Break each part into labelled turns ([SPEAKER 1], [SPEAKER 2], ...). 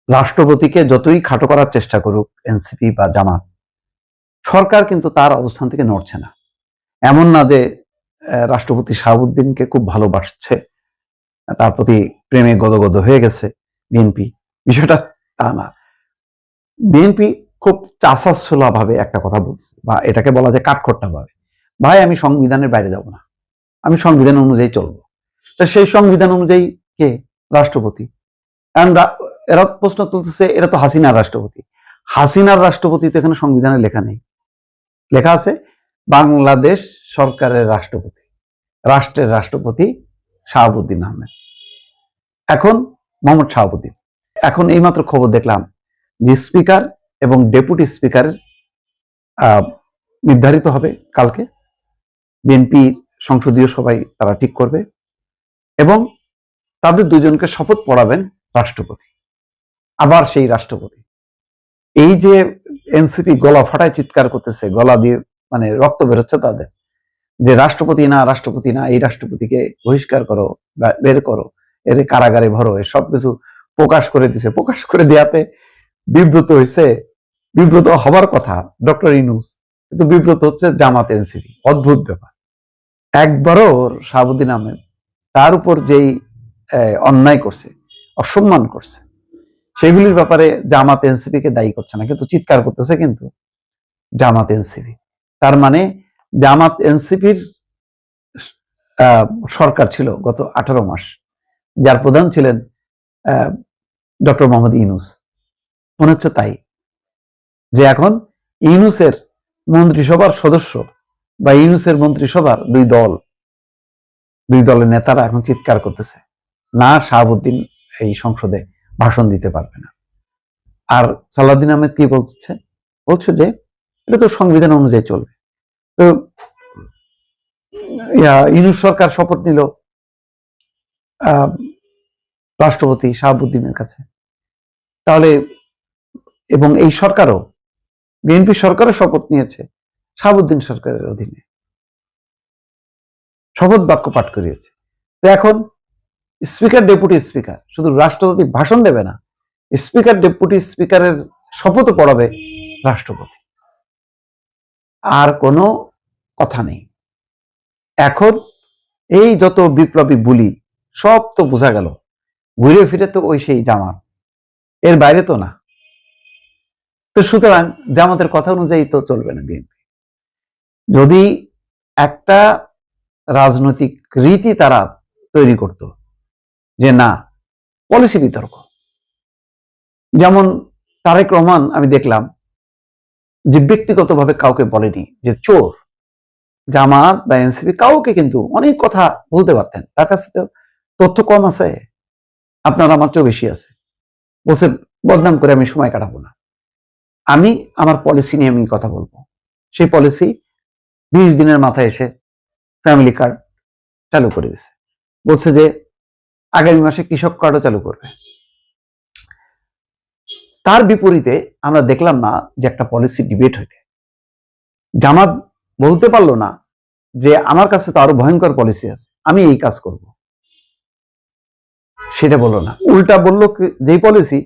[SPEAKER 1] রাষ্ট্রপতিকে যতই খাটো করার চেষ্টা করুক এনসিপি বা জামাত, সরকার কিন্তু তার অবস্থান থেকে নড়ছে না। এমন না যে রাষ্ট্রপতি শাহাবুদ্দিনকে খুব ভালোবাসছে, তার প্রতি প্রেমে গদগদ হয়ে গেছে বিএনপি, বিষয়টা তা না। বিএনপি খুব চাষাছোলা ভাবে একটা কথা বলছে, বা এটাকে বলা যায় কাঠখোট্টা ভাবে, ভাই আমি সংবিধানের বাইরে যাব না, আমি সংবিধান অনুযায়ী চলবো। তা সেই সংবিধান অনুযায়ী কে? রাষ্ট্রপতি। কারণ এরা প্রশ্ন তুলতেছে, এরা তো হাসিনার রাষ্ট্রপতি। হাসিনার রাষ্ট্রপতি তো এখানে সংবিধানে লেখা নেই। লেখা আছে বাংলাদেশ সরকারের রাষ্ট্রপতি, রাষ্ট্রের রাষ্ট্রপতি শাহাবুদ্দিন আহমেদ, এখন মোহাম্মদ শাহাবুদ্দিন। এখন এইমাত্র খবর দেখলাম যে স্পিকার এবং ডেপুটি স্পিকারের নির্ধারিত হবে কালকে। বিএনপি সংসদীয় সভায় তারা ঠিক করবে এবং তাদের দুজনকে শপথ পড়াবেন রাষ্ট্রপতি। আবার সেই রাষ্ট্রপতি, এই যে এনসিপি গলা ফাটায় চিৎকার করতেছে, গলা দিয়ে মানে রক্ত বেরোচ্ছে তাদের, যে রাষ্ট্রপতি না, রাষ্ট্রপতি না, এই রাষ্ট্রপতিকে বহিষ্কার করো, বের করো, এর কারাগারে ভরো, সব কিছু প্রকাশ করে দিছে। প্রকাশ করে দেওয়াতে বিব্রত হয়েছে, বিব্রত হবার কথা ডক্টর ইউনূস, কিন্তু বিব্রত হচ্ছে জামাত এনসিপি। অদ্ভুত ব্যাপার। একবারও শাহাবুদ্দিন আহমেদ তার উপর যেই অন্যায় করছে, অসম্মান করছে, সেগুলির ব্যাপারে জামাত এনসিপি কে দায়ী করছে না, কিন্তু চিৎকার করতেছে কিন্তু জামাত এনসিপি। তার মানে জামাত এনসিপির সরকার ছিল গত 18 মাস, যার প্রধান ছিলেন ডক্টর মোহাম্মদ ইউনূস। মনে হচ্ছে তাই, যে এখন ইউনূসের মন্ত্রিসভার সদস্য বা ইউনূসের মন্ত্রিসভার দুই দলের নেতারা এখন চিৎকার করতেছে, না শাহাবুদ্দিন এই সংসদে ভাষণ দিতে পারবে না। আর সালাউদ্দিন আহমেদ কি বলছে যে এটা তো সংবিধান অনুযায়ী চলবে। তো ইউনূস সরকার শপথ নিল রাষ্ট্রপতি শাহাবুদ্দিনের কাছে, তাহলে এবং এই সরকারও, বিএনপি সরকারও শপথ নিয়েছে শাহাবুদ্দিন সরকারের অধীনে, শপথ বাক্য পাঠ করিয়েছে। তো এখন স্পিকার ডেপুটি স্পিকার শুধু রাষ্ট্রপতি ভাষণ দেবে না, স্পিকার ডেপুটি স্পিকারের শপথ পড়াবে রাষ্ট্রপতি। আর কোনো কথা নেই। এখন এই যত বিপ্লবী বুলি সব তো বোঝা গেল, ঘুরে ফিরে তো ওই সেই জামাত, এর বাইরে তো না। তো সুতরাং জামাতের কথা অনুযায়ী তো চলবে না বিএনপি। যদি একটা রাজনৈতিক রীতি তারা তৈরি করত, যে না পলিসি বিতর্ক, যেমন তারেক রহমান আমি দেখলাম যে ব্যক্তিগতভাবে কাউকে বলেনি যে চোর, জামাত বা এনসিপি কাউকে কিন্তু অনেক কথা বলতে পারতেন, তার কাছে তো তথ্য কম আছে, আপনার আমার চেয়েও বেশি আছে, বলছে বদনাম করে আমি সময় কাটাবো না, আমি আমার পলিসি নিয়ে আমি কথা বলবো। সেই পলিসি 20 দিনের মাথায় এসে ফ্যামিলি কার্ড চালু করে দিয়েছে, বলছে যে আগামী মাসে কৃষক কার্ডও চালু করবে। তার বিপরীতে আমরা দেখলাম না যে একটা পলিসি ডিবেট হইতে। জামাত বলতে পারলো না যে আমার কাছে তো আরো ভয়ঙ্কর পলিসি আছে, আমি এই কাজ করব, সেটা বললো না। উল্টা বললো যেই পলিসি,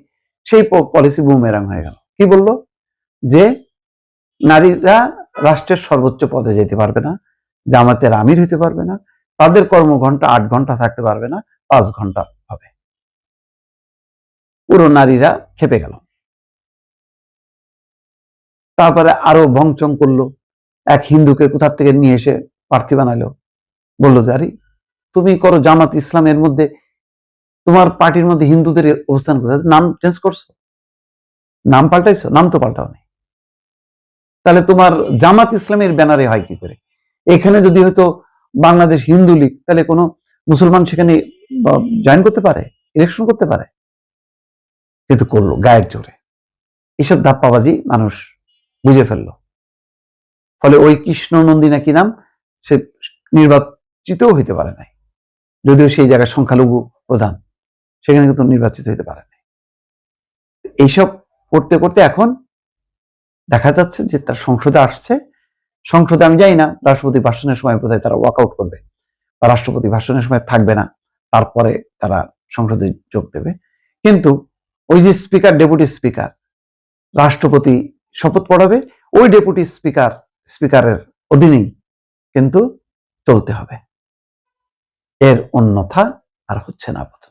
[SPEAKER 1] সেই পলিসি বুমেরাং হয়ে গেল। কি বললো? যে নারীরা রাষ্ট্রের সর্বোচ্চ পদে যেতে পারবে না, জামাতের আমির হইতে পারবে না, তাদের কর্মঘণ্টা 8 ঘন্টা থাকতে পারবে না, 5 ঘন্টা হবে। পুরো নারীরা খেপে গেল। তারপরে আরো ভংচং করলো, এক হিন্দুকে কোথার থেকে নিয়ে এসে প্রার্থী বানাইলো, বললো যে আরে তুমি করো জামাত ইসলামের মধ্যে, তোমার পার্টির মধ্যে হিন্দুদের অবস্থান কোথায়, নাম চেঞ্জ করছো, নাম পাল্টাইছো? নাম তো পাল্টাও নেই, তাহলে তোমার জামাত ইসলামের ব্যানারে হয় কি করে? এখানে যদি হয়তো বাংলাদেশ হিন্দু লীগ, তাহলে কোনো মুসলমান সেখানে জয়েন করতে পারে, ইলেকশন করতে পারে? কিন্তু করলো গায়ের জোরে। এইসব ধাপ্পাবাজি মানুষ বুঝে ফেললো। ফলে ওই কৃষ্ণ নন্দী নাকি নাম, সে নির্বাচিতও হইতে পারে নাই, যদিও সেই জায়গায় সংখ্যালঘু প্রধান, সেখানে কিন্তু নির্বাচিত হইতে পারে নাই। এইসব করতে করতে এখন দেখা যাচ্ছে যে তার সংসদে আসছে, সংসদে আমি জানি না রাষ্ট্রপতি ভাষণের সময় বোধহয় তারা ওয়াকআউট করবে, বা রাষ্ট্রপতি ভাষণের সময় থাকবে না, তারপরে তারা সংসদে যোগ দেবে। কিন্তু ওই যে স্পিকার ডেপুটি স্পিকার রাষ্ট্রপতি শপথ পড়াবে, ওই ডেপুটি স্পিকারের অধীনেই কিন্তু চলতে হবে, এর অন্যথা আর হচ্ছে না আপাতত।